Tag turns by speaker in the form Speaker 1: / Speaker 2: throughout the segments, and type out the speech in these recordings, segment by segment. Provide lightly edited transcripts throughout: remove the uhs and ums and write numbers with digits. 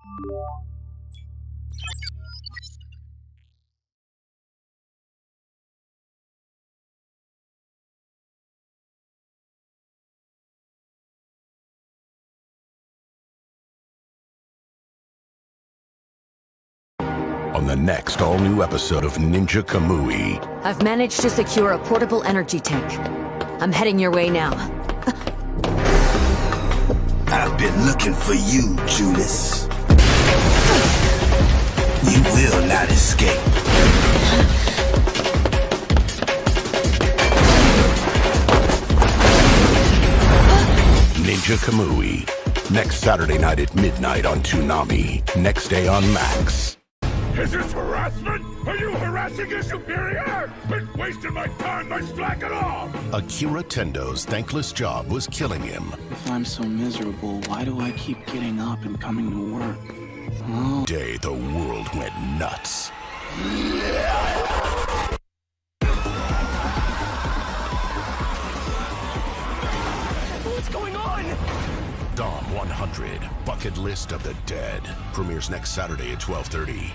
Speaker 1: On the next all-new episode of Ninja Kamui.
Speaker 2: I've managed to secure a portable energy tank. I'm heading your way now.
Speaker 3: I've been looking for you, Judas. You will not escape.
Speaker 1: Ninja Kamui. Next Saturday night at midnight on Toonami. Next day on Max.
Speaker 4: Is this harassment? Are you harassing your superior? Quit wasting my time by slacking off!
Speaker 1: Akira Tendo's thankless job was killing him.
Speaker 5: If I'm so miserable, why do I keep getting up and coming to work? Oh.
Speaker 1: Day the world went nuts.
Speaker 4: What's going on?
Speaker 1: Dom 100, Bucket List of the Dead. Premieres next Saturday at 12:30.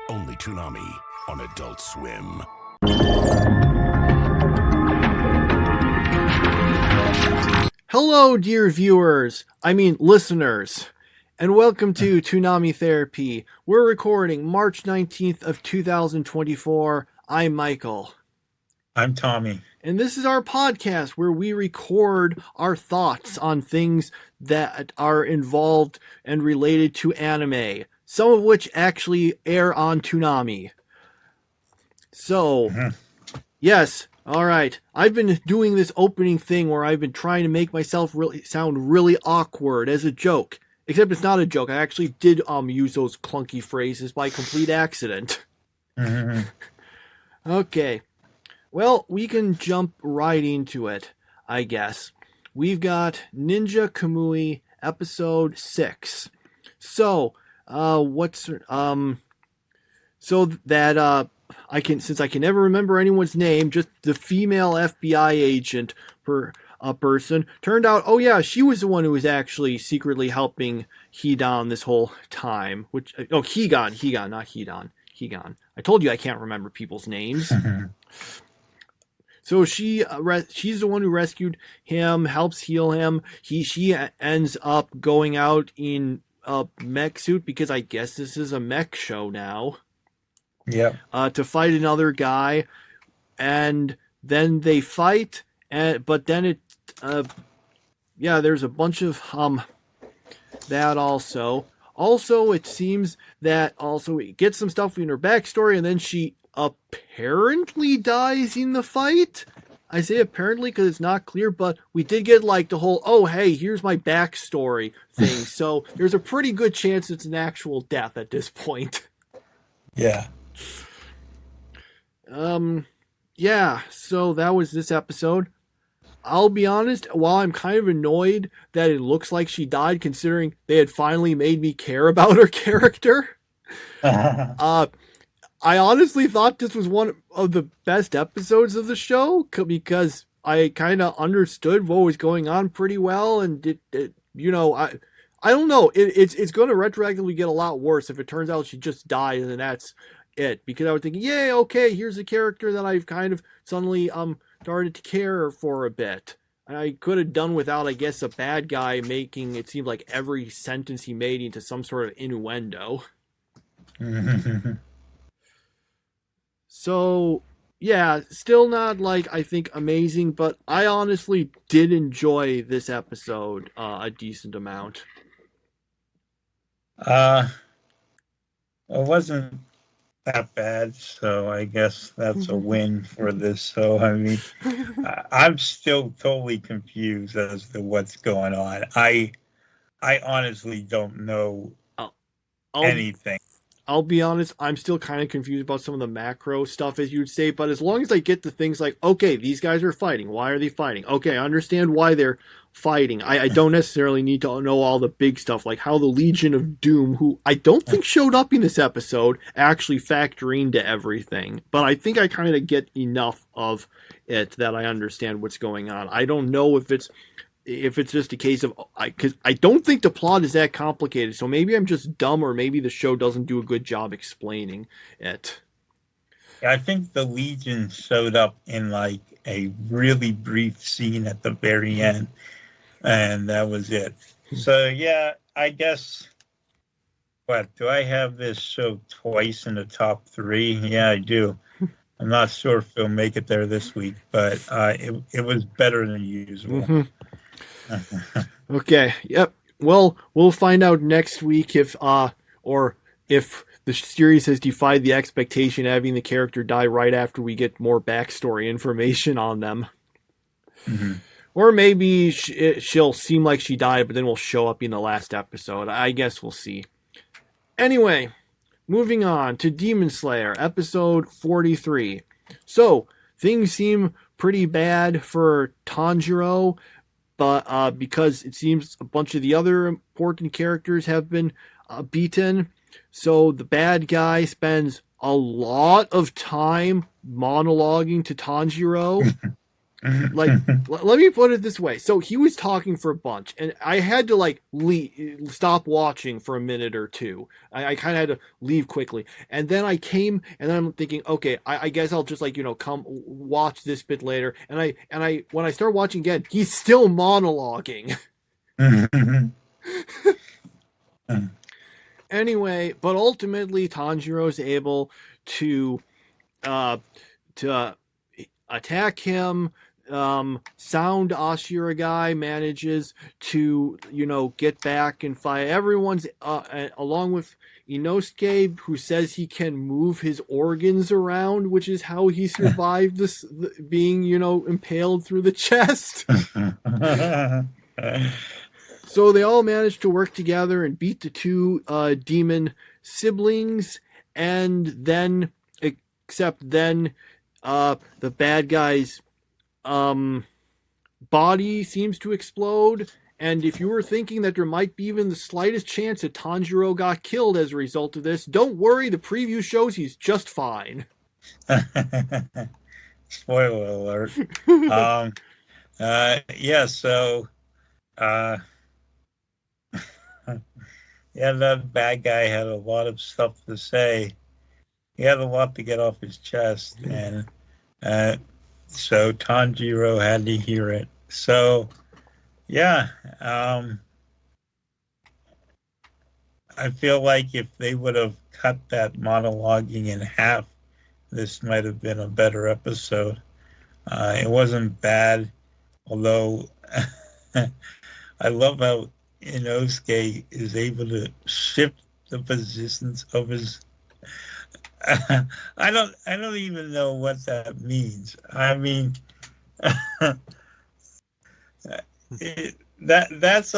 Speaker 1: Only Toonami on Adult Swim.
Speaker 6: Hello, dear viewers, listeners, and welcome to Toonami Therapy. We're recording March 19th of 2024. I'm Michael.
Speaker 7: I'm Tommy.
Speaker 6: And this is our podcast where we record our thoughts on things that are involved and related to anime, some of which actually air on Toonami. So, yes, all right. I've been doing this opening thing where I've been trying to make myself sound really awkward as a joke. Except it's not a joke. I actually did use those clunky phrases by complete accident. Okay. Well, we can jump right into it, I guess. We've got Ninja Kamui episode 6. So, since I can never remember anyone's name, just the female FBI agent person turned out, oh yeah, she was the one who was actually secretly helping Hidan this whole time. Higan, not Hidan. Higan. I told you I can't remember people's names. So she's the one who rescued him, helps heal him. She ends up going out in a mech suit, because I guess this is a mech show now.
Speaker 7: Yeah.
Speaker 6: To fight another guy, and then they fight, but then there's a bunch of that also. Also, it seems that we get some stuff in her backstory, and then she apparently dies in the fight. I say apparently because it's not clear, but we did get the whole, oh hey, here's my backstory thing. So there's a pretty good chance it's an actual death at this point.
Speaker 7: Yeah.
Speaker 6: Yeah, so that was this episode. I'll be honest, while I'm kind of annoyed that it looks like she died, considering they had finally made me care about her character, I honestly thought this was one of the best episodes of the show, because I kind of understood what was going on pretty well, and I don't know, it's going to retroactively get a lot worse if it turns out she just died and that's it, because I was thinking, yay, okay, here's a character that I've kind of suddenly started to care for a bit. I could have done without, I guess, a bad guy making it seem like every sentence he made into some sort of innuendo. So, yeah, still not, I think, amazing, but I honestly did enjoy this episode a decent amount.
Speaker 7: It wasn't that bad, so I guess that's a win for this. So, I'm still totally confused as to what's going on. I honestly don't know anything.
Speaker 6: I'll be honest, I'm still kind of confused about some of the macro stuff, as you'd say, but as long as I get the things like, okay, these guys are fighting. Why are they fighting? Okay, I understand why they're fighting. I don't necessarily need to know all the big stuff, like how the Legion of Doom, who I don't think showed up in this episode, actually factor into everything. But I think I kind of get enough of it that I understand what's going on. I don't know if it's if it's just a case of, because I don't think the plot is that complicated, so maybe I'm just dumb, or maybe the show doesn't do a good job explaining it.
Speaker 7: I think the Legion showed up in like a really brief scene at the very end, and that was it. So yeah, I guess. What, do I have this show twice in the top 3? Yeah, I do. I'm not sure if it'll make it there this week, but it was better than usual.
Speaker 6: Mm-hmm. Okay, yep. Well, we'll find out next week if the series has defied the expectation having the character die right after we get more backstory information on them.
Speaker 7: Mm-hmm.
Speaker 6: Or maybe she'll seem like she died, but then will show up in the last episode. I guess we'll see. Anyway, moving on to Demon Slayer, episode 43. So, things seem pretty bad for Tanjiro, but because it seems a bunch of the other important characters have been beaten, so the bad guy spends a lot of time monologuing to Tanjiro. Like, let me put it this way. So he was talking for a bunch, and I had to stop watching for a minute or two. I kind of had to leave quickly, and then I came, and then I'm thinking, okay, I guess I'll just come watch this bit later. And I when I start watching again, he's still monologuing. Anyway, but ultimately Tanjiro is able to attack him. Sound Ashira guy manages to, get back and fight. Everyone's along with Inosuke, who says he can move his organs around, which is how he survived this being, impaled through the chest. So they all managed to work together and beat the two demon siblings, and then, except then, the bad guy's body seems to explode, and if you were thinking that there might be even the slightest chance that Tanjiro got killed as a result of this, don't worry, the preview shows he's just fine.
Speaker 7: Spoiler alert. That bad guy had a lot of stuff to say. He had a lot to get off his chest, and so Tanjiro had to hear it. So, yeah, I feel like if they would have cut that monologuing in half, this might have been a better episode. It wasn't bad, although I love how Inosuke is able to shift the positions of his. I don't even know what that means. I mean, that's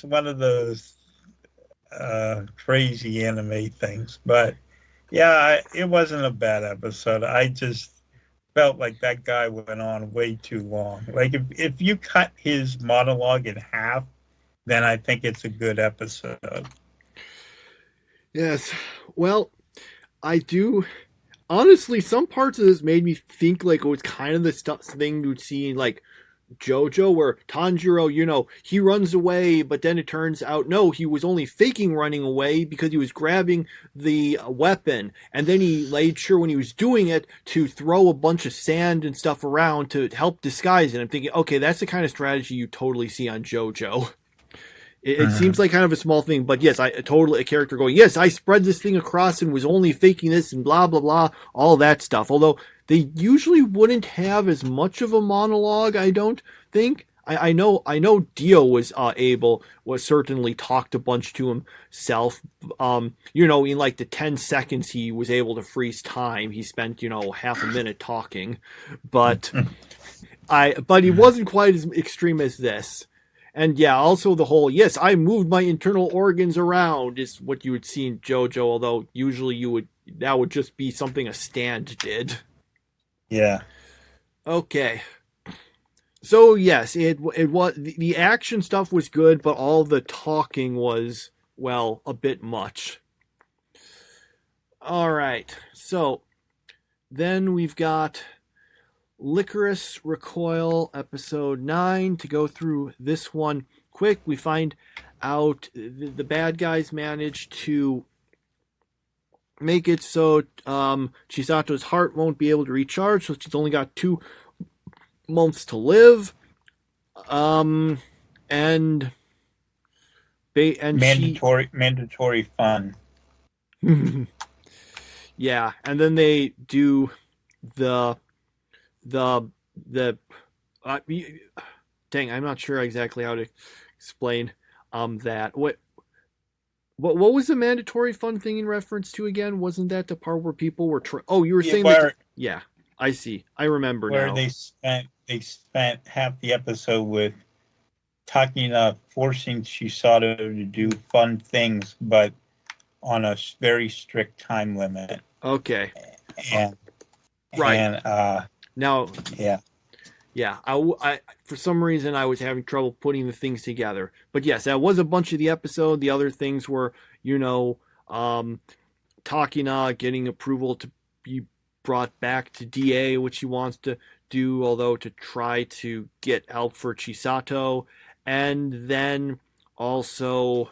Speaker 7: one of those crazy anime things. But yeah, it wasn't a bad episode. I just felt like that guy went on way too long. Like if you cut his monologue in half, then I think it's a good episode.
Speaker 6: Yes. Well, I do. Honestly, some parts of this made me think like it was kind of the thing you'd see in like JoJo, where Tanjiro, he runs away, but then it turns out, no, he was only faking running away because he was grabbing the weapon. And then he made sure when he was doing it to throw a bunch of sand and stuff around to help disguise it. I'm thinking, okay, that's the kind of strategy you totally see on JoJo. It seems like kind of a small thing, but yes, a character going, yes, I spread this thing across and was only faking this and blah, blah, blah, all that stuff. Although they usually wouldn't have as much of a monologue, I don't think. I know Dio was certainly talked a bunch to himself. In like the 10 seconds he was able to freeze time, he spent, half a minute talking. But he wasn't quite as extreme as this. And yeah, also the whole, yes, I moved my internal organs around is what you would see in JoJo, although usually that would just be something a stand did.
Speaker 7: Yeah.
Speaker 6: Okay. So yes, it was, the action stuff was good, but all the talking was, well, a bit much. All right. So then we've got Lycoris Recoil episode 9. To go through this one quick, we find out the bad guys manage to make it so Chisato's heart won't be able to recharge, so she's only got 2 months to live. And
Speaker 7: mandatory fun.
Speaker 6: Yeah, and then they do the dang, I'm not sure exactly how to explain that. What was the mandatory fun thing in reference to again? Wasn't that the part where people were you were saying that? Yeah, I see. I remember
Speaker 7: where
Speaker 6: now.
Speaker 7: They spent half the episode with forcing Chisato to do fun things, but on a very strict time limit.
Speaker 6: Okay.
Speaker 7: And
Speaker 6: right.
Speaker 7: And
Speaker 6: now,
Speaker 7: yeah.
Speaker 6: Yeah, I for some reason I was having trouble putting the things together. But yes, that was a bunch of the episode. The other things were, Takina getting approval to be brought back to DA, which he wants to do, although to try to get help for Chisato. And then also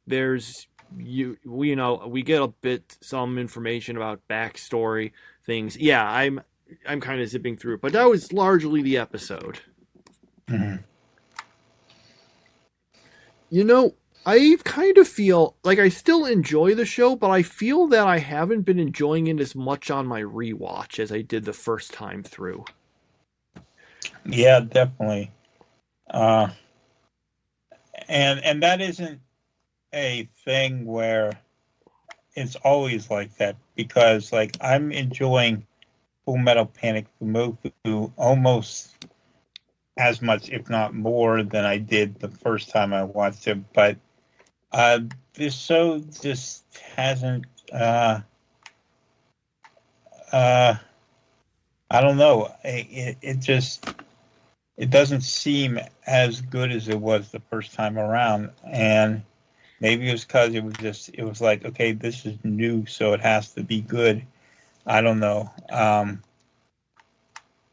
Speaker 6: there's we get some information about backstory things. Yeah, I'm kind of zipping through it, but that was largely the episode.
Speaker 7: Mm-hmm.
Speaker 6: I kind of feel like I still enjoy the show, but I feel that I haven't been enjoying it as much on my rewatch as I did the first time through.
Speaker 7: Yeah, definitely. And that isn't a thing where it's always like that, because like I'm enjoying Full Metal Panic Fumoffu almost as much, if not more, than I did the first time I watched it. But this show just hasn't. I don't know. It doesn't seem as good as it was the first time around, and maybe it was because it was like, okay, this is new, so it has to be good. I don't know.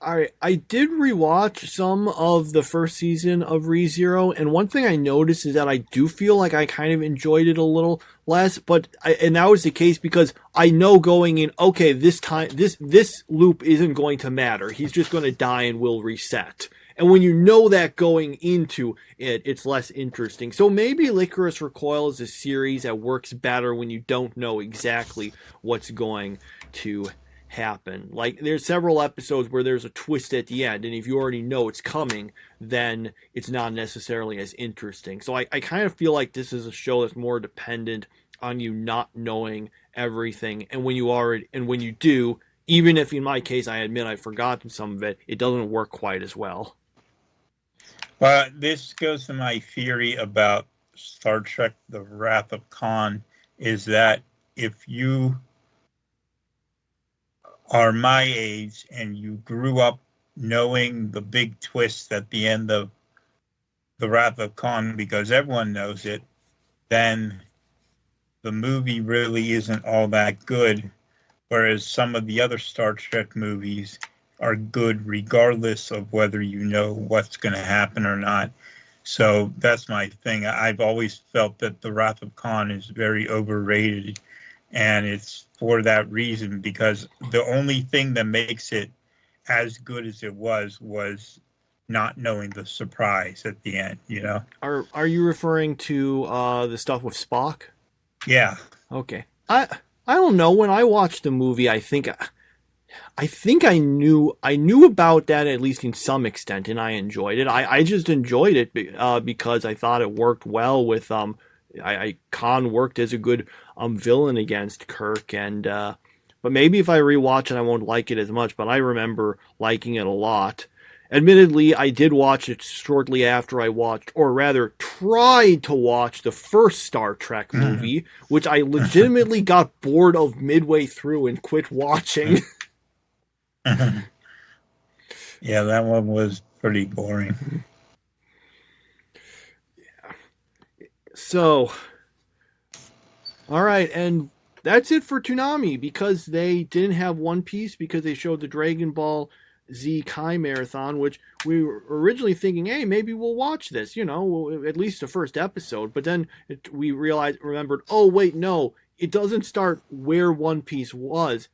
Speaker 6: I did rewatch some of the first season of ReZero, and one thing I noticed is that I do feel like I kind of enjoyed it a little less, and that was the case because I know going in, okay, this time, this loop isn't going to matter. He's just going to die and will reset. And when you know that going into it, it's less interesting. So maybe Lycoris Recoil is a series that works better when you don't know exactly what's going to happen. Like, there's several episodes where there's a twist at the end, and if you already know it's coming, then it's not necessarily as interesting. So I kind of feel like this is a show that's more dependent on you not knowing everything, and when you do, even if in my case I admit I've forgotten some of it, it doesn't work quite as well.
Speaker 7: Well, this goes to my theory about Star Trek The Wrath of Khan, is that if you are my age and you grew up knowing the big twist at the end of The Wrath of Khan, because everyone knows it, then the movie really isn't all that good, whereas some of the other Star Trek movies are good regardless of whether you know what's going to happen or not. So that's my thing. I've always felt that The Wrath of Khan is very overrated, and it's for that reason, because the only thing that makes it as good as it was not knowing the surprise at the end,
Speaker 6: Are you referring to the stuff with Spock?
Speaker 7: Yeah.
Speaker 6: Okay. I don't know. When I watched the movie, I think I knew about that, at least in some extent, and I enjoyed it. I just enjoyed it because I thought it worked well with Khan worked as a good villain against Kirk, and but maybe if I rewatch it, I won't like it as much. But I remember liking it a lot. Admittedly, I did watch it shortly after I watched, or rather tried to watch, the first Star Trek movie, which I legitimately got bored of midway through and quit watching.
Speaker 7: Yeah, that one was pretty boring.
Speaker 6: Yeah. So, all right, and that's it for Toonami, because they didn't have One Piece, because they showed the Dragon Ball Z Kai marathon, which we were originally thinking, hey, maybe we'll watch this, at least the first episode. But then we remembered, oh, wait, no, it doesn't start where One Piece was.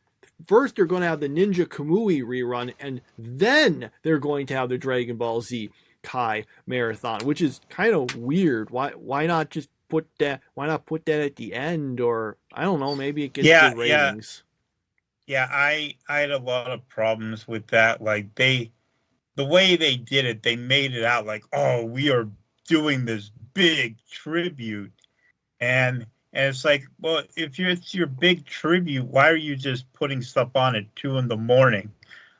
Speaker 6: First, they're going to have the Ninja Kamui rerun, and then they're going to have the Dragon Ball Z Kai marathon, which is kind of weird. Why not just put that? Why not put that at the end? Or I don't know. Maybe it gets good ratings.
Speaker 7: Yeah, I had a lot of problems with that. Like the way they did it, they made it out like, oh, we are doing this big tribute, and it's like, well, if it's your big tribute, why are you just putting stuff on at 2 a.m?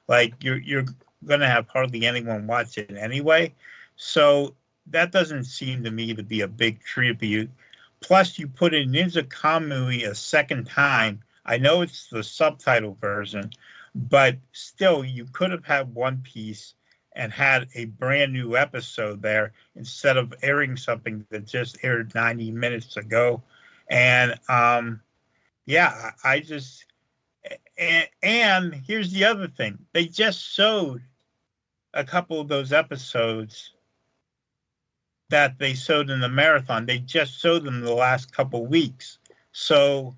Speaker 7: Like you're gonna have hardly anyone watch it anyway. So that doesn't seem to me to be a big tribute. Plus, you put in Ninja Kamui a second time. I know it's the subtitle version, but still, you could have had One Piece and had a brand new episode there instead of airing something that just aired 90 minutes ago. And yeah, I just and here's the other thing: they just showed a couple of those episodes that they showed in the marathon. They just showed them the last couple weeks, so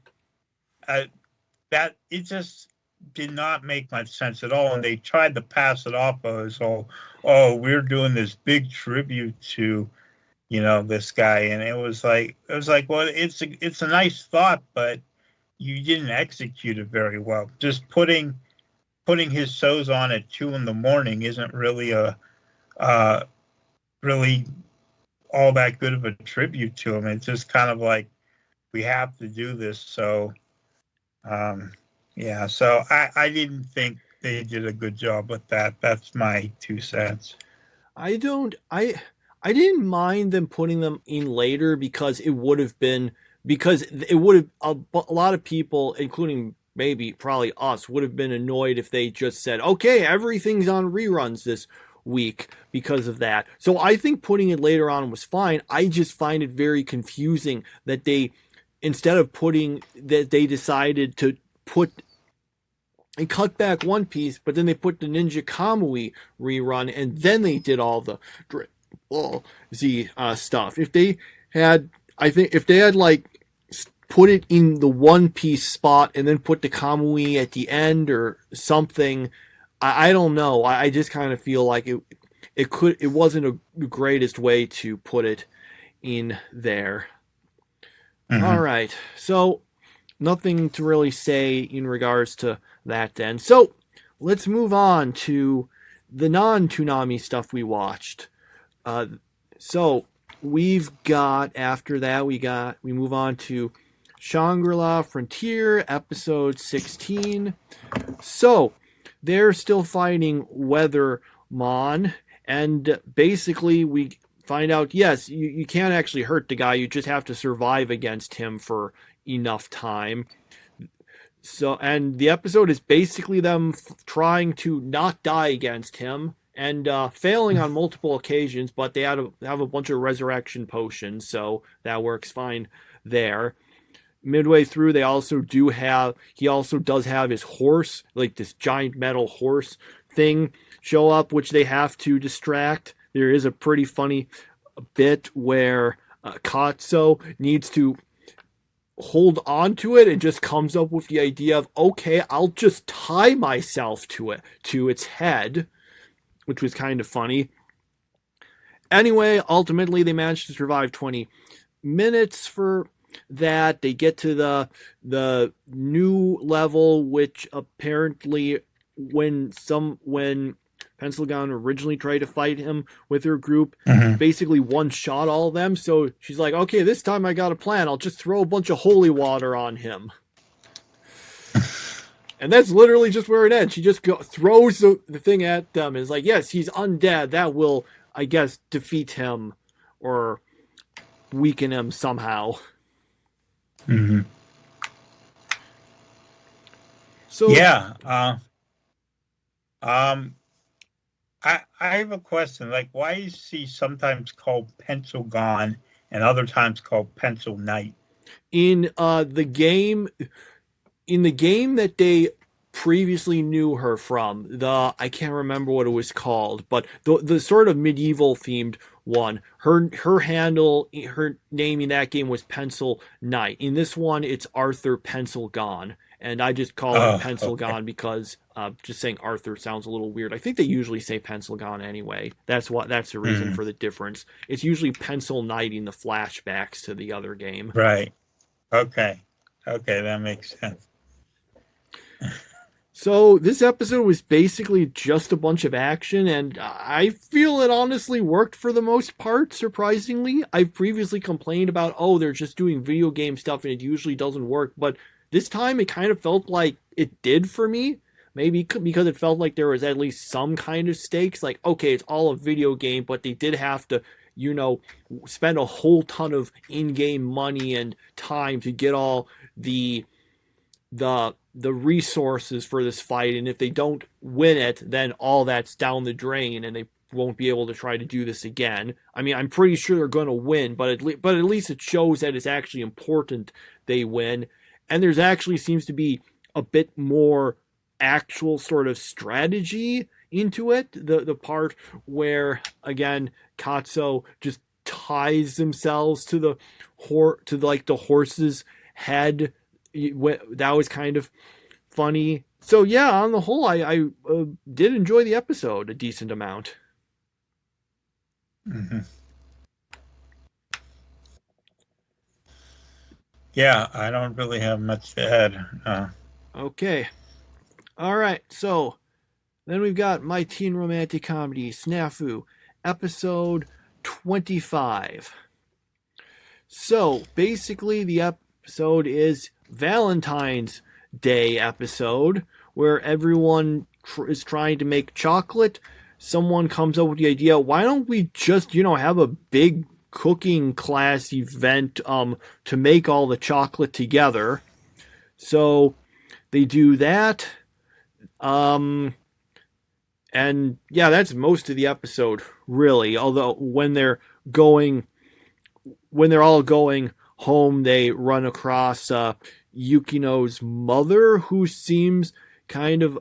Speaker 7: that it just did not make much sense at all. And they tried to pass it off as, oh, we're doing this big tribute to, this guy. And it was like, well, it's a nice thought, but you didn't execute it very well. Just putting his shows on at 2 a.m. isn't really really all that good of a tribute to him. It's just kind of like, we have to do this. So, yeah, so I didn't think they did a good job with that. That's my 2 cents.
Speaker 6: I didn't mind them putting them in later because a lot of people, including probably us, would have been annoyed if they just said, okay, everything's on reruns this week because of that. So I think putting it later on was fine. I just find it very confusing that they decided to put and cut back One Piece, but then they put the Ninja Kamui rerun, and then they did all the Z stuff. If they had like put it in the One Piece spot and then put the Kamui at the end or something, I don't know. I just kind of feel like it wasn't the greatest way to put it in there. Mm-hmm. All right, so nothing to really say in regards to that then. So let's move on to the non-Toonami stuff we watched. So we've got, after that, we move on to Shangri-La Frontier, episode 16. So they're still fighting Weathermon, and basically we find out, yes, you can't actually hurt the guy, you just have to survive against him for enough time. So, and the episode is basically them trying to not die against him and failing on multiple occasions, but they have a bunch of resurrection potions, so that works fine there. Midway through, he also does have his horse, like this giant metal horse thing, show up, which they have to distract. There is a pretty funny bit where Katsuo needs to hold on to it and just comes up with the idea of, okay, I'll just tie myself to its head, which was kind of funny. Anyway, ultimately they managed to survive 20 minutes for that. They get to the new level, which apparently when Pencil Gun originally tried to fight him with her group, basically one-shot all of them. So she's like, okay, this time I got a plan. I'll just throw a bunch of holy water on him. And that's literally just where it ends. She just throws the thing at them and is like, yes, he's undead. That will, I guess, defeat him or weaken him somehow.
Speaker 7: Mm-hmm.
Speaker 6: So
Speaker 7: yeah. I have a question. Like, why is he sometimes called Pencil Gon and other times called Pencil Knight?
Speaker 6: In the game that they previously knew her from. I can't remember what it was called, but the sort of medieval themed one. Her handle, her name in that game was Pencil Knight. In this one, it's Arthur Pencil Gone, and I just call her Pencil Gone because just saying Arthur sounds a little weird. I think they usually say Pencil Gone anyway. That's the reason for the difference. It's usually Pencil Knight in the flashbacks to the other game.
Speaker 7: Right. Okay, that makes sense.
Speaker 6: So this episode was basically just a bunch of action, and I feel it honestly worked for the most part, surprisingly. I've previously complained about, they're just doing video game stuff and it usually doesn't work, but this time it kind of felt like it did for me. Maybe because it felt like there was at least some kind of stakes, like, okay, it's all a video game, but they did have to, spend a whole ton of in-game money and time to get all the resources for this fight, and if they don't win it, then all that's down the drain and they won't be able to try to do this again. I mean, I'm pretty sure they're going to win, but at least it shows that it's actually important they win, and there's actually seems to be a bit more actual sort of strategy into it. The part where, again, Katsuo just ties themselves to the horse's head. That was kind of funny. So yeah, on the whole, I did enjoy the episode a decent amount.
Speaker 7: Mm-hmm. Yeah, I don't really have much to add.
Speaker 6: Okay. All right. So then we've got My Teen Romantic Comedy, SNAFU, episode 25. So basically the episode is Valentine's Day episode where everyone is trying to make chocolate. Someone comes up with the idea, why don't we just, have a big cooking class event to make all the chocolate together. So they do that. And yeah, that's most of the episode, really. Although when they're all going home, they run across Yukino's mother, who seems kind of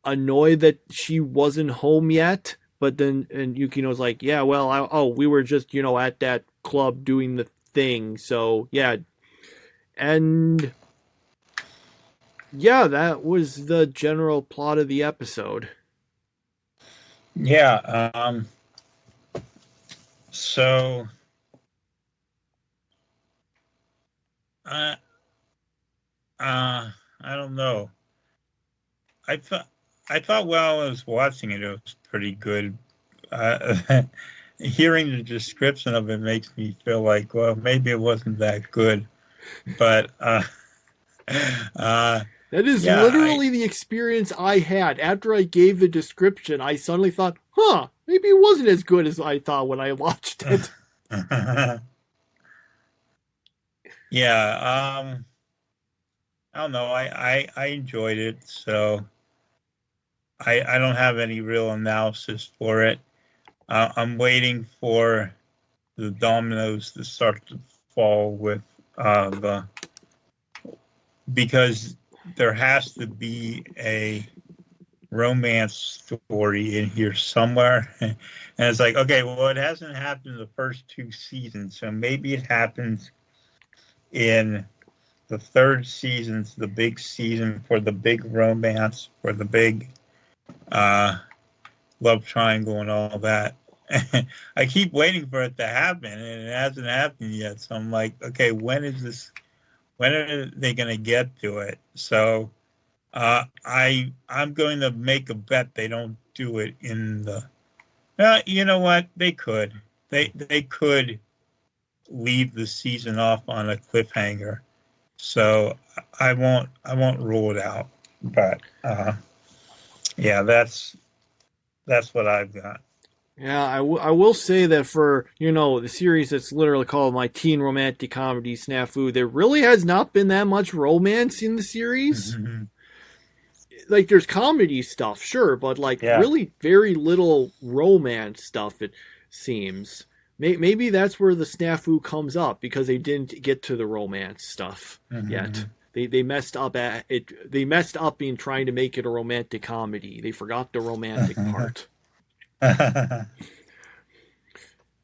Speaker 6: annoyed that she wasn't home yet. But then, and Yukino's like, yeah, well, we were just, at that club doing the thing. So yeah. And yeah, that was the general plot of the episode.
Speaker 7: Yeah. So I don't know. I thought while I was watching it, it was pretty good. Hearing the description of it makes me feel like, well, maybe it wasn't that good. But that
Speaker 6: is literally the experience I had. After I gave the description, I suddenly thought, maybe it wasn't as good as I thought when I watched it.
Speaker 7: Yeah, I don't know. I enjoyed it, so I don't have any real analysis for it. I'm waiting for the dominoes to start to fall with because there has to be a romance story in here somewhere. And it's like, okay, well, it hasn't happened in the first 2 seasons, so maybe it happens in the 3rd season, the big season for the big romance, for the big love triangle and all that. I keep waiting for it to happen, and it hasn't happened yet. So I'm like, okay, when are they going to get to it? So I'm going to make a bet they don't do it in the. You know what? They could. They could leave the season off on a cliffhanger. So I won't rule it out. But yeah, that's what I've got.
Speaker 6: Yeah, I will say that for, the series that's literally called My Teen Romantic Comedy SNAFU, there really has not been that much romance in the series. Mm-hmm. Like, there's comedy stuff, sure, but, really very little romance stuff, it seems. Maybe that's where the SNAFU comes up, because they didn't get to the romance stuff yet. they messed up at it. They messed up in trying to make it a romantic comedy. They forgot the romantic part.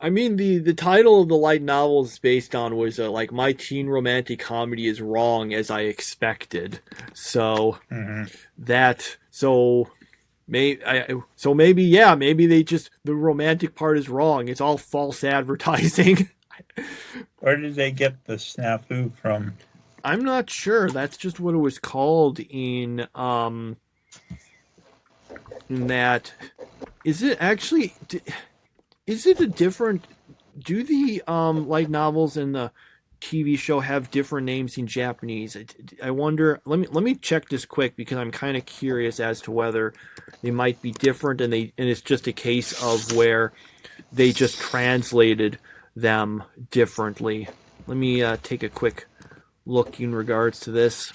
Speaker 6: I mean, the title of the light novel it's based on was like My Teen Romantic Comedy is Wrong as I Expected. So maybe they just the romantic part is wrong. It's all false advertising.
Speaker 7: Where did they get the SNAFU from?
Speaker 6: I'm not sure. That's just what it was called in that. Is it actually? Is it a different? Do the light novels and the TV show have different names in Japanese? I wonder. Let me check this quick because I'm kind of curious as to whether they might be different, and it's just a case of where they just translated them differently. Let me take a quick look in regards to this.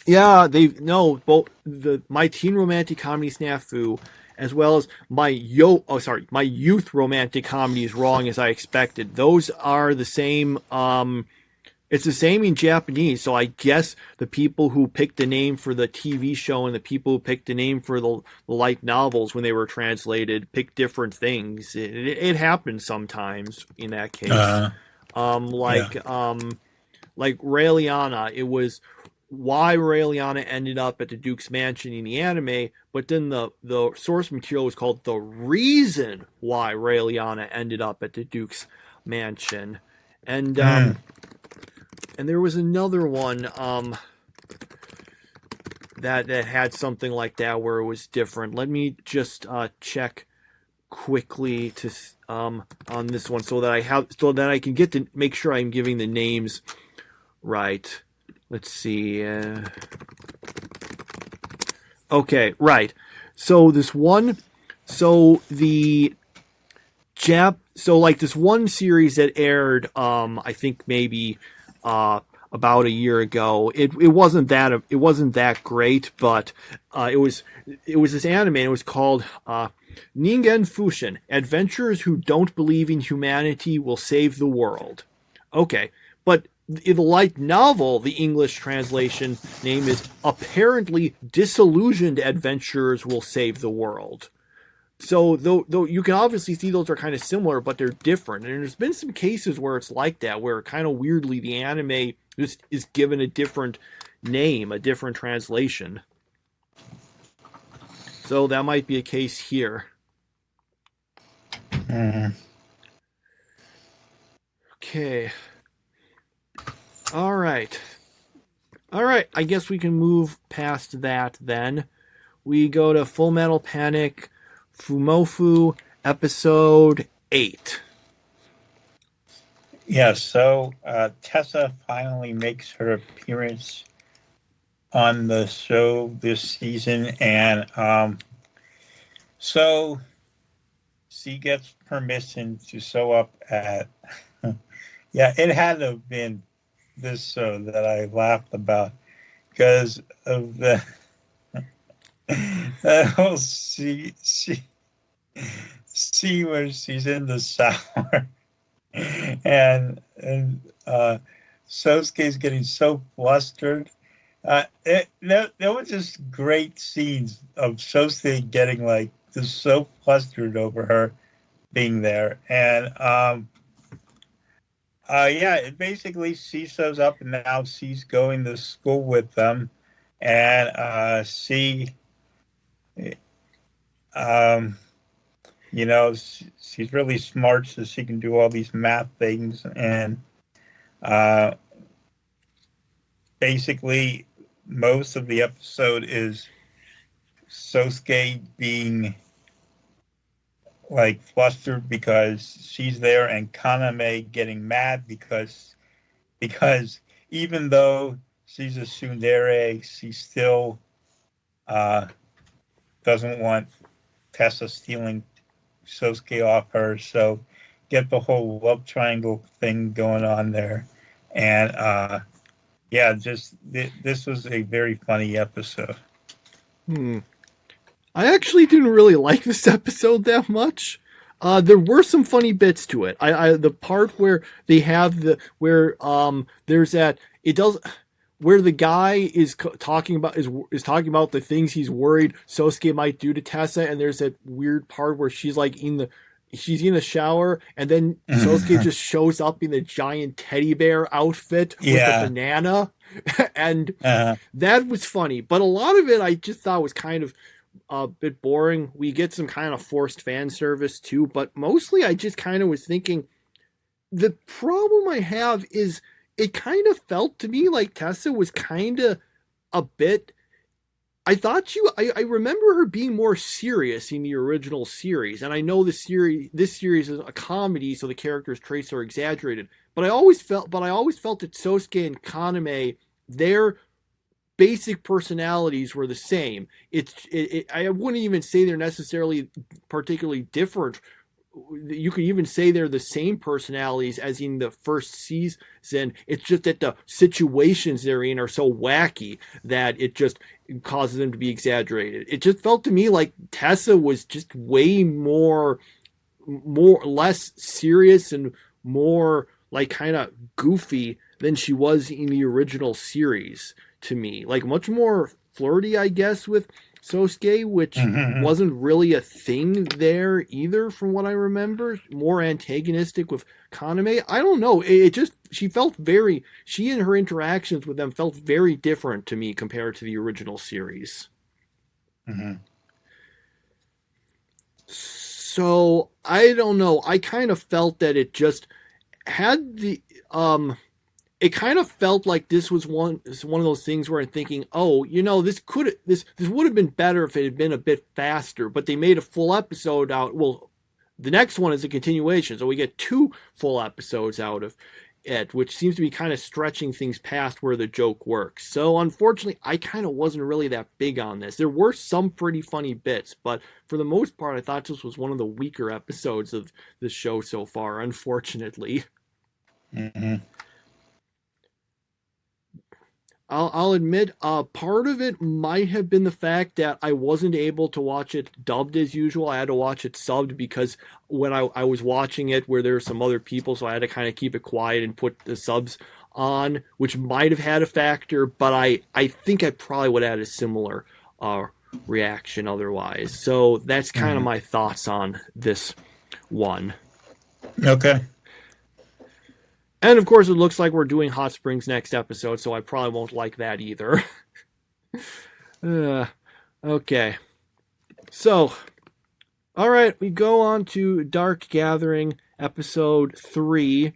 Speaker 6: Yeah, both the My Teen Romantic Comedy SNAFU as well as my youth romantic comedy is wrong as I expected. Those are the same. It's the same in Japanese. So I guess the people who picked the name for the TV show and the people who picked the name for the light novels when they were translated picked different things. It happens sometimes in that case. Like Raeliana, it was why Raeliana ended up at the Duke's mansion in the anime, but then the source material was called The Reason Why Raeliana Ended Up at the Duke's Mansion. And and there was another one that had something like that where it was different. Let me just check quickly to on this one so that I can get to make sure I'm giving the names right. Let's see. Okay, right. So this one, this one series that aired, I think maybe about a year ago. It wasn't that great, but it was this anime. And it was called Ningen Fushin: Adventurers Who Don't Believe in Humanity Will Save the World. Okay, but in the light novel, the English translation name is Apparently Disillusioned Adventurers Will Save the World. So, though you can obviously see those are kind of similar, but they're different. And there's been some cases where it's like that, where kind of weirdly the anime just is given a different name, a different translation. So that might be a case here. Okay. All right. I guess we can move past that then. We go to Full Metal Panic Fumoffu episode 8.
Speaker 7: Yeah, so Tessa finally makes her appearance on the show this season, and so she gets permission to show up at it had to have been this show that I laughed about because of the whole scene where she's in the shower and Sosuke's getting so flustered. There were just great scenes of Sosuke getting like just so flustered over her being there, and it basically she shows up and now she's going to school with them, and she's really smart, so she can do all these math things, and basically most of the episode is Sosuke being like flustered because she's there, and Kaname getting mad because even though she's a tsundere, she still doesn't want Tessa stealing Sosuke off her, so get the whole love triangle thing going on there. And this was a very funny episode.
Speaker 6: I actually didn't really like this episode that much. There were some funny bits to it. The part where they have there's that, it does, where the guy is talking about is talking about the things he's worried Sosuke might do to Tessa, and there's that weird part where she's like she's in the shower, and then Sosuke just shows up in the giant teddy bear outfit with a banana, and that was funny. But a lot of it I just thought was kind of a bit boring. We get some kind of forced fan service too, but mostly I just kind of was thinking the problem I have is it kind of felt to me like Tessa was kind of a bit. I thought I remember her being more serious in the original series, and I know this series is a comedy, so the characters' traits are exaggerated. But I always felt that Sosuke and Kaname, their basic personalities were the same. I wouldn't even say they're necessarily particularly different. You could even say they're the same personalities as in the first season. It's just that the situations they're in are so wacky that it just causes them to be exaggerated. It just felt to me like Tessa was just way less serious and more like kind of goofy than she was in the original series to me. Like much more flirty, I guess, with Sosuke, which wasn't really a thing there either, from what I remember. More antagonistic with Kaname. I don't know. She and her interactions with them felt very different to me compared to the original series. So I don't know. I kind of felt that it just had the it kind of felt like this was one of those things where I'm thinking, oh, this would have been better if it had been a bit faster, but they made a full episode out. Well, the next one is a continuation, so we get 2 full episodes out of it, which seems to be kind of stretching things past where the joke works. So unfortunately, I kind of wasn't really that big on this. There were some pretty funny bits, but for the most part, I thought this was one of the weaker episodes of the show so far, unfortunately. I'll admit, part of it might have been the fact that I wasn't able to watch it dubbed as usual. I had to watch it subbed because when I was watching it where there were some other people, so I had to kind of keep it quiet and put the subs on, which might have had a factor, but I think I probably would have had a similar reaction otherwise. So that's kind of my thoughts on this one.
Speaker 7: Okay.
Speaker 6: And of course, it looks like we're doing Hot Springs next episode, so I probably won't like that either. Okay. So, all right, we go on to Dark Gathering, episode 3.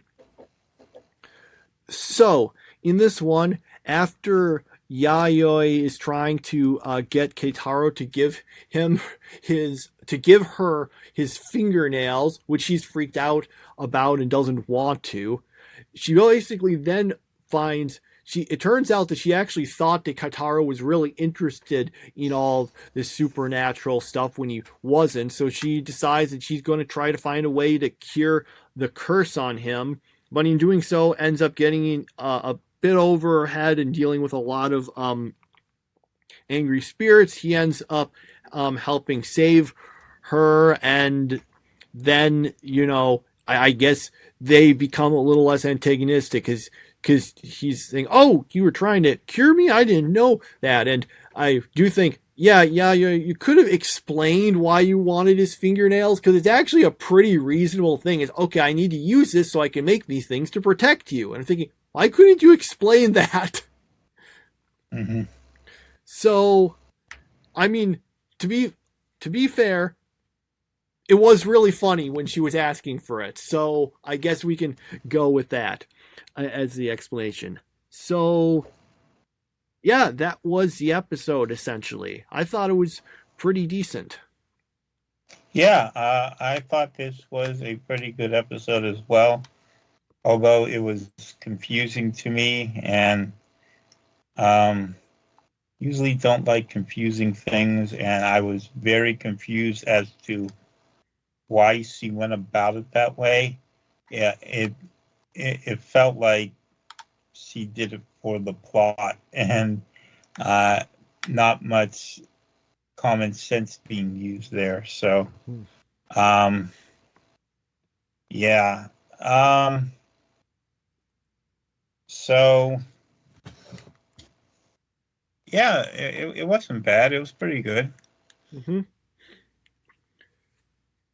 Speaker 6: So, in this one, after Yayoi is trying to get Keitaro to give her his fingernails, which she's freaked out about and doesn't want to, she basically then finds it turns out that she actually thought that Keitaro was really interested in all this supernatural stuff when he wasn't. So she decides that she's going to try to find a way to cure the curse on him. But in doing so, ends up getting a bit over her head and dealing with a lot of angry spirits. He ends up helping save her, and then, I guess they become a little less antagonistic because he's saying, oh, you were trying to cure me? I didn't know that. And I do think, you could have explained why you wanted his fingernails, because it's actually a pretty reasonable thing. It's, okay, I need to use this so I can make these things to protect you. And I'm thinking, why couldn't you explain that? So, I mean, to be fair, it was really funny when she was asking for it. So I guess we can go with that as the explanation. So, yeah, that was the episode, essentially. I thought it was pretty decent.
Speaker 7: Yeah, I thought this was a pretty good episode as well. Although it was confusing to me, and usually don't like confusing things, and I was very confused as to why she went about it that way. Yeah, it felt like she did it for the plot, and not much common sense being used there. So, yeah. So Yeah, it wasn't bad. It was pretty good.
Speaker 6: Mm-hmm.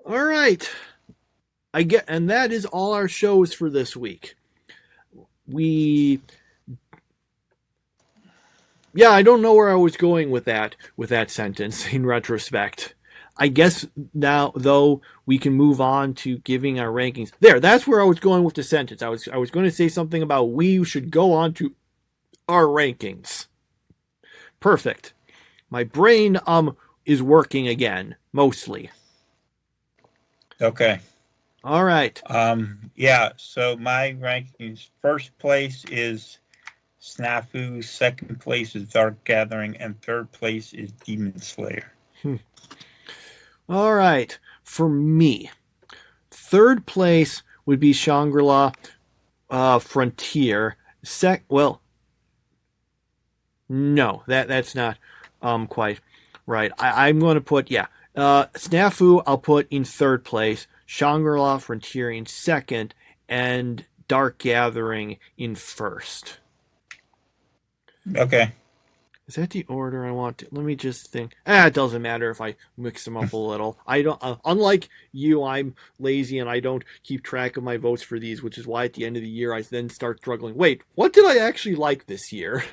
Speaker 6: All right. And that is all our shows for this week. Yeah, I don't know where I was going with that sentence in retrospect. I guess now though we can move on to giving our rankings. That's where I was going with the sentence. I was going to say something about we should go on to our rankings. Perfect. My brain is working again, mostly.
Speaker 7: Okay.
Speaker 6: All right.
Speaker 7: Yeah, so my rankings, first place is SNAFU, second place is Dark Gathering, and third place is Demon Slayer.
Speaker 6: All right. For me, third place would be Shangri-La Frontier. No, that's not quite right. I'm going to put, SNAFU I'll put in third place, Shangri-La Frontier in second, and Dark Gathering in first.
Speaker 7: Okay.
Speaker 6: Is that the order I want to? Let me just think. It doesn't matter if I mix them up a little. I don't. Unlike you, I'm lazy and I don't keep track of my votes for these, which is why at the end of the year I then start struggling. Wait, what did I actually like this year?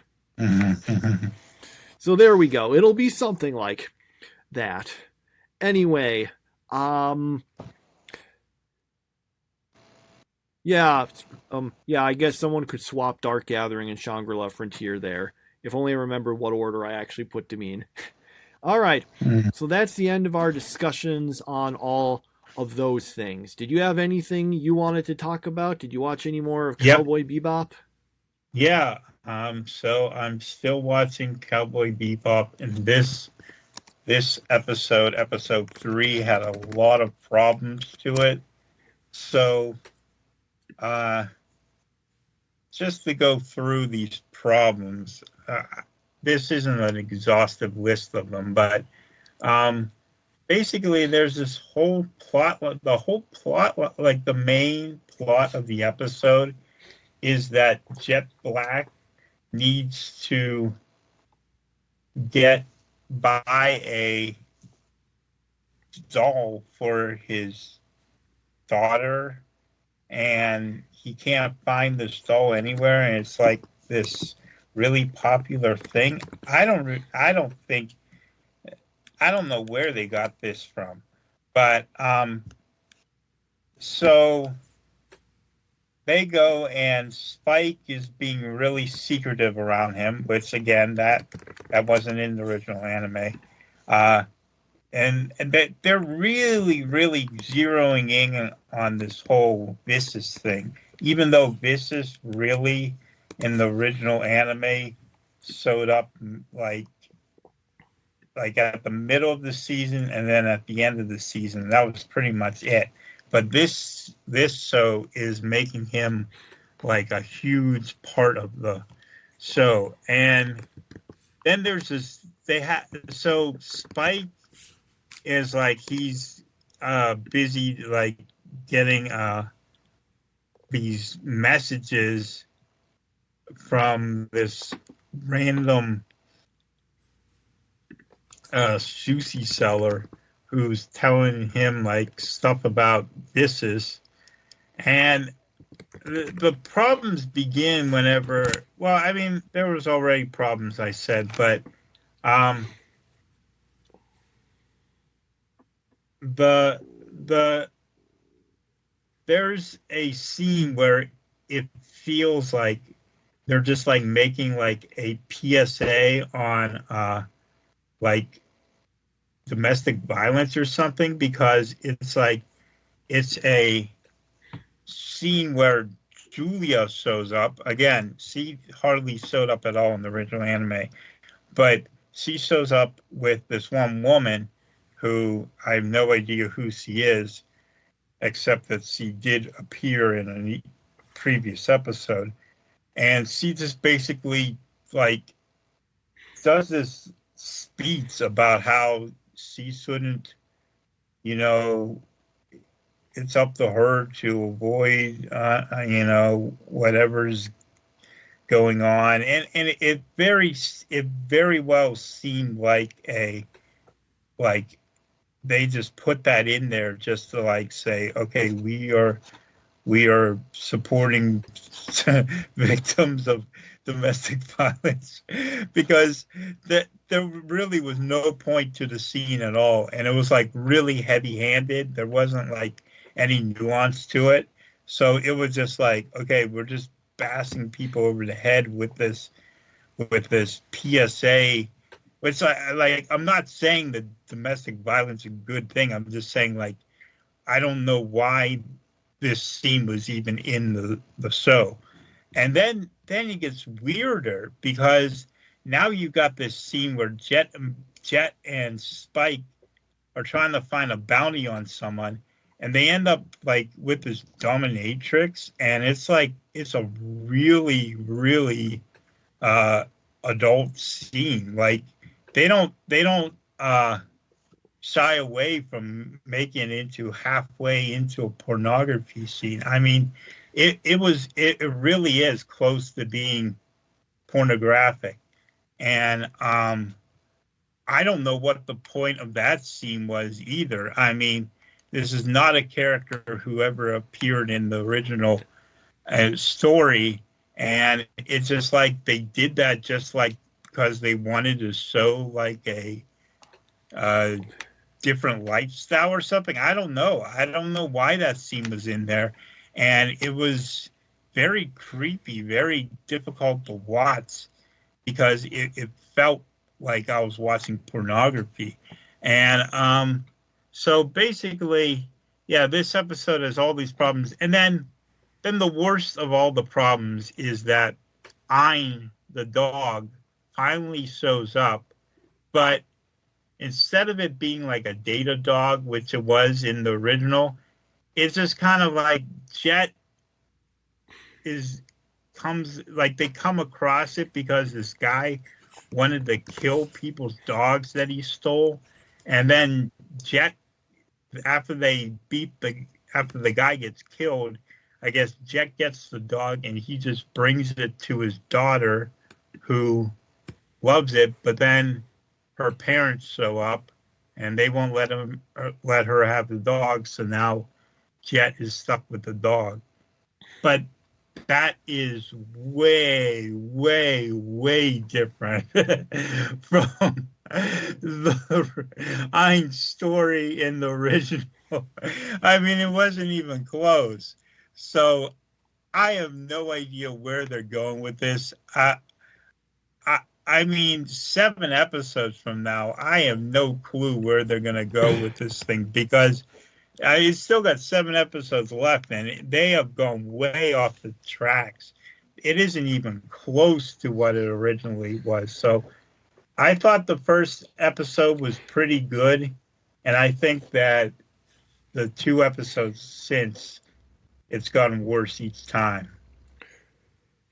Speaker 6: So there we go. It'll be something like that. Anyway, yeah, I guess someone could swap Dark Gathering and Shangri-La Frontier there. If only I remember what order I actually put them in. All right, so that's the end of our discussions on all of those things. Did you have anything you wanted to talk about? Did you watch any more of Cowboy Bebop?
Speaker 7: Yeah, so I'm still watching Cowboy Bebop, and this episode 3, had a lot of problems to it. So, just to go through these problems, this isn't an exhaustive list of them, but basically there's this whole plot, like the main plot of the episode is that Jet Black needs to buy a doll for his daughter, and he can't find this doll anywhere, and it's like this really popular thing. I don't know where they got this from, but so they go, and Spike is being really secretive around him, which again that wasn't in the original anime. And they're really, really zeroing in on this whole Vissus thing, even though Vissus really, in the original anime, showed up like at the middle of the season and then at the end of the season. That was pretty much it. But this show is making him like a huge part of the show. And then there's this. So Spike is like he's busy like getting these messages from this random sushi seller who's telling him like stuff about Vissus, and the problems begin whenever. Well, I mean, there was already problems, I said, but there's a scene where it feels like they're just like making like a PSA on like domestic violence or something, because it's a scene where Julia shows up again. She hardly showed up at all in the original anime, but she shows up with this one woman who I have no idea who she is, except that she did appear in a previous episode. And she just basically like does this speech about how she shouldn't, it's up to her to avoid, whatever's going on, and it very well seemed like they just put that in there just to like say, okay, we are supporting victims of domestic violence, because there really was no point to the scene at all, and it was like really heavy-handed. There wasn't like any nuance to it, so it was just like, okay, we're just bashing people over the head with this PSA, which I'm not saying that domestic violence is a good thing. I'm just saying, like, I don't know why this scene was even in the show. And then it gets weirder, because now you've got this scene where Jet and Spike are trying to find a bounty on someone, and they end up like with this dominatrix, and it's like it's a really, really adult scene. Like they don't shy away from making it into halfway into a pornography scene. I mean, it really is close to being pornographic, and I don't know what the point of that scene was either. I mean, this is not a character who ever appeared in the original story, and it's just like they did that just like because they wanted to show like a different lifestyle or something. I don't know why that scene was in there, and it was very creepy, very difficult to watch, because it felt like I was watching pornography. And so basically, yeah, this episode has all these problems, and then the worst of all the problems is that Ein, the dog, finally shows up, but instead of it being like a data dog, which it was in the original, it's just kind of like Jet they come across it because this guy wanted to kill people's dogs that he stole, and then Jet, after the guy gets killed, I guess Jet gets the dog and he just brings it to his daughter, who loves it, but then her parents show up and they won't let her have the dog, so now Jet is stuck with the dog. But that is way, way, way different from the Ein story in the original. I mean, it wasn't even close. So I have no idea where they're going with this. I mean, 7 episodes from now, I have no clue where they're going to go with this thing, because it's still got 7 episodes left, and they have gone way off the tracks. It isn't even close to what it originally was. So I thought the first episode was pretty good, and I think that the 2 episodes since, it's gotten worse each time.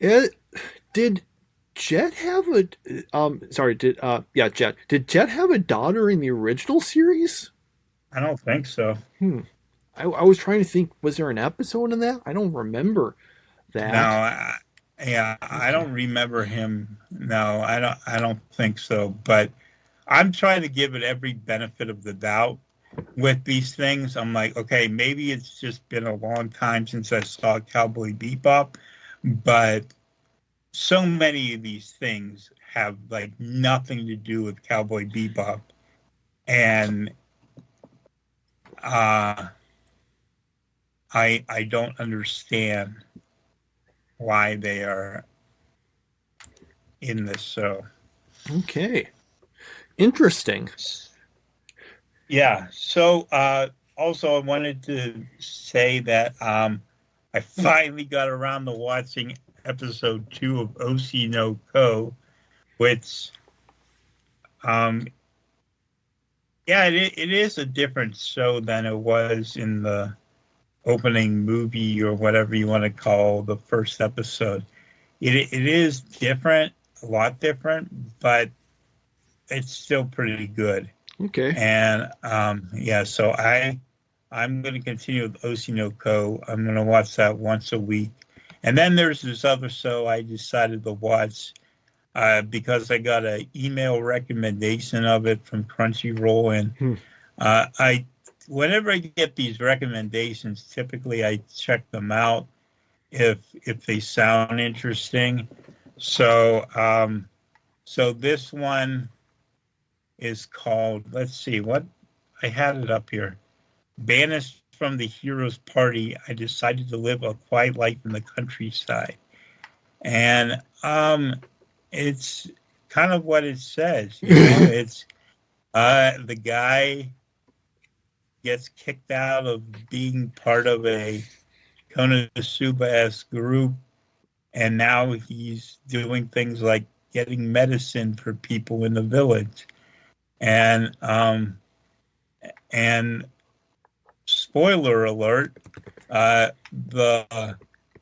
Speaker 6: Did Jet have Jet. Did Jet have a daughter in the original series?
Speaker 7: I don't think so.
Speaker 6: I was trying to think, was there an episode in that? I don't remember that.
Speaker 7: No, I don't remember him. No, I don't think so. But I'm trying to give it every benefit of the doubt with these things. I'm like, okay, maybe it's just been a long time since I saw Cowboy Bebop, but so many of these things have like nothing to do with Cowboy Bebop, and I don't understand why they are in this show.
Speaker 6: Okay, interesting.
Speaker 7: Yeah. So also, I wanted to say that I finally got around to watching episode 2 of Oshi no Ko, which, it is a different show than it was in the opening movie, or whatever you want to call the first episode. It is different, a lot different, but it's still pretty good.
Speaker 6: Okay.
Speaker 7: And so I'm going to continue with Oshi no Ko. I'm going to watch that once a week. And then there's this other show I decided to watch because I got an email recommendation of it from Crunchyroll, and whenever I get these recommendations, typically I check them out if they sound interesting. So so this one is called, let's see, what I had it up here. Banished from the hero's party, I decided to live a quiet life in the countryside. And it's kind of what it says, you know. It's the guy gets kicked out of being part of a Konosuba-esque group, and now he's doing things like getting medicine for people in the village. And spoiler alert, the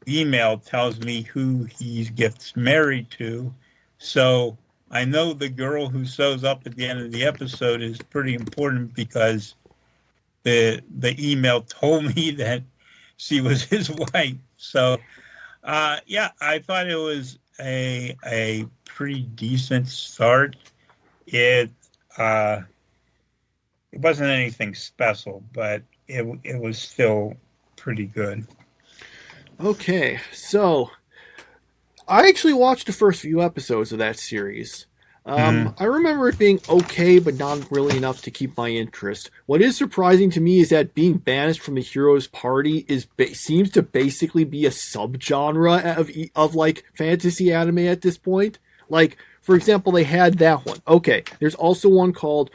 Speaker 7: email tells me who he gets married to. So I know the girl who shows up at the end of the episode is pretty important because the email told me that she was his wife. So yeah, I thought it was a pretty decent start. It wasn't anything special, but it was still pretty good.
Speaker 6: Okay, so I actually watched the first few episodes of that series. I remember it being okay, but not really enough to keep my interest. What is surprising to me is that being banished from the hero's party seems to basically be a subgenre of like fantasy anime at this point. Like, for example, they had that one. Okay, there's also one called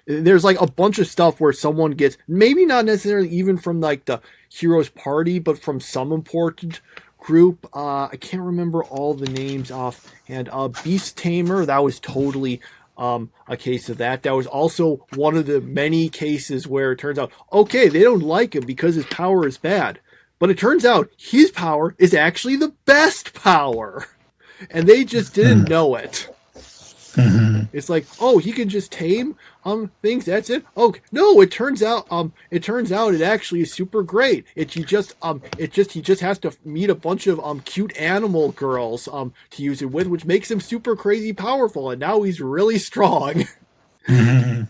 Speaker 6: there's like a bunch of stuff where someone gets, maybe not necessarily even from like the hero's party, but from some important group. I can't remember all the names offhand. Beast Tamer, that was totally a case of that. That was also one of the many cases where it turns out, okay, they don't like him because his power is bad. But it turns out his power is actually the best power. And they just didn't know it. It's like, oh, he can just tame things. That's it. Oh no, it turns out it actually is super great. He just has to meet a bunch of cute animal girls to use it with, which makes him super crazy powerful. And now he's really strong. There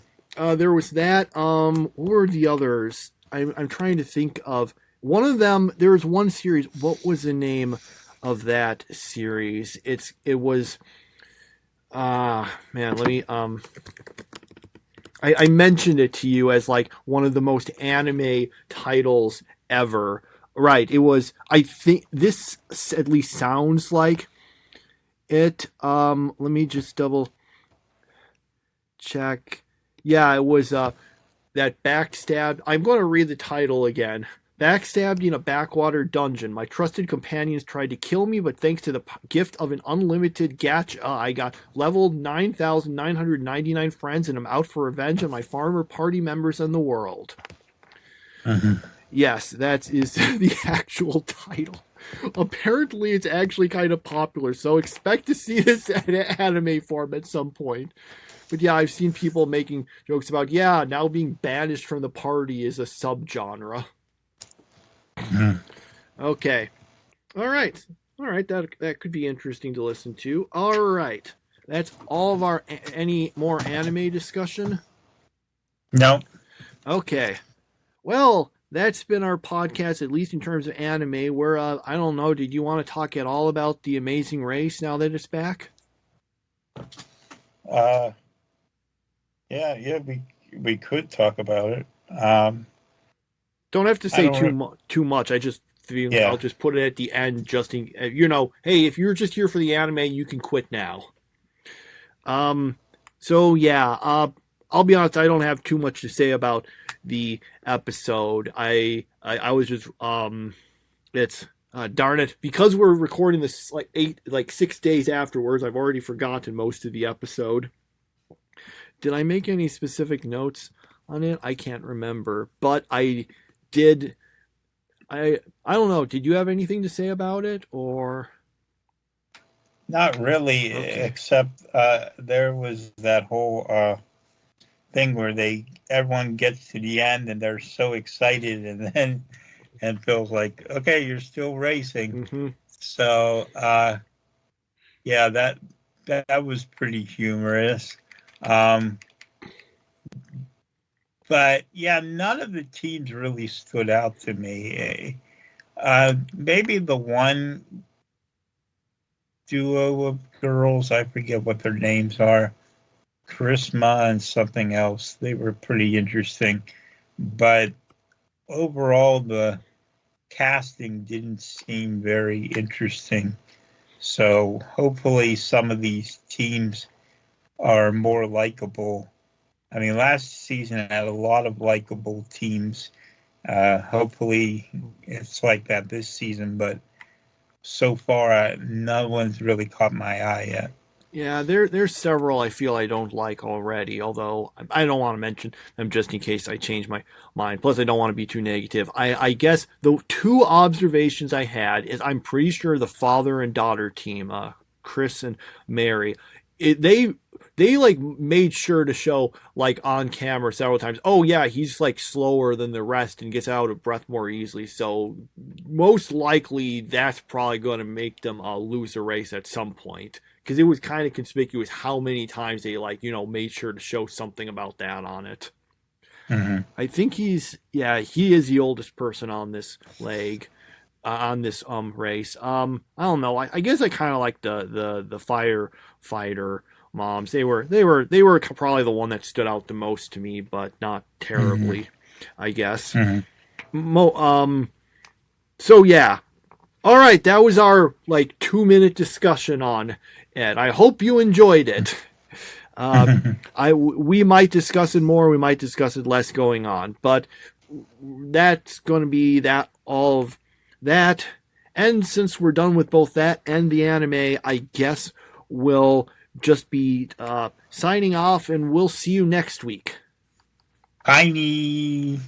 Speaker 6: was that. What were the others? I'm trying to think of one of them. There was one series. What was the name of that series? It was. Man, let me, I mentioned it to you as like one of the most anime titles ever. Right. It was, I think this at least sounds like it. Let me just double check. Yeah, it was, that Backstab. I'm going to read the title again. Backstabbed in a backwater dungeon. My trusted companions tried to kill me, but thanks to the gift of an unlimited gacha, I got leveled 9,999 friends, and I'm out for revenge on my farmer party members and the world. Yes, that is the actual title. Apparently, it's actually kind of popular, so expect to see this in anime form at some point. But yeah, I've seen people making jokes about, yeah, now being banished from the party is a subgenre. Okay. All right. That could be interesting to listen to. All right. That's all of our any more anime discussion?
Speaker 7: No.
Speaker 6: Okay. Well, that's been our podcast, at least in terms of anime. Where I don't know. Did you want to talk at all about The Amazing Race now that it's back?
Speaker 7: Yeah. We could talk about it.
Speaker 6: Don't have to say too much. I just think I'll just put it at the end, just in, hey, if you're just here for the anime, you can quit now. So yeah, I'll be honest, I don't have too much to say about the episode. I was just it's darn it, because we're recording this like 6 days afterwards. I've already forgotten most of the episode. Did I make any specific notes on it? I can't remember, but I did. I don't know. Did you have anything to say about it, or?
Speaker 7: Not really, except there was that whole thing where everyone gets to the end and they're so excited, and and feels like, okay, you're still racing.
Speaker 6: Mm-hmm.
Speaker 7: So, yeah, that was pretty humorous. But yeah, none of the teams really stood out to me. Maybe the one duo of girls, I forget what their names are, Charisma and something else. They were pretty interesting. But overall, the casting didn't seem very interesting. So hopefully some of these teams are more likable. I mean, last season had a lot of likable teams. Hopefully it's like that this season, but so far no one's really caught my eye yet.
Speaker 6: Yeah, there's several I feel I don't like already, although I don't want to mention them just in case I change my mind. Plus, I don't want to be too negative. I guess the two observations I had is I'm pretty sure the father and daughter team, Chris and Mary, they like made sure to show like on camera several times, oh yeah, he's like slower than the rest and gets out of breath more easily. So most likely that's probably going to make them lose a race at some point. Because it was kind of conspicuous how many times they made sure to show something about that on it.
Speaker 7: Mm-hmm.
Speaker 6: I think he is the oldest person on this leg, on this race. I don't know. I guess I kind of like the firefighter moms. They were probably the one that stood out the most to me, but not terribly, I guess.
Speaker 7: Mm-hmm.
Speaker 6: So yeah. All right, that was our 2-minute discussion on it. I hope you enjoyed it. We might discuss it more, we might discuss it less going on, but that's going to be all of that. And since we're done with both that and the anime, I guess we'll just be signing off, and we'll see you next week.
Speaker 7: Bye.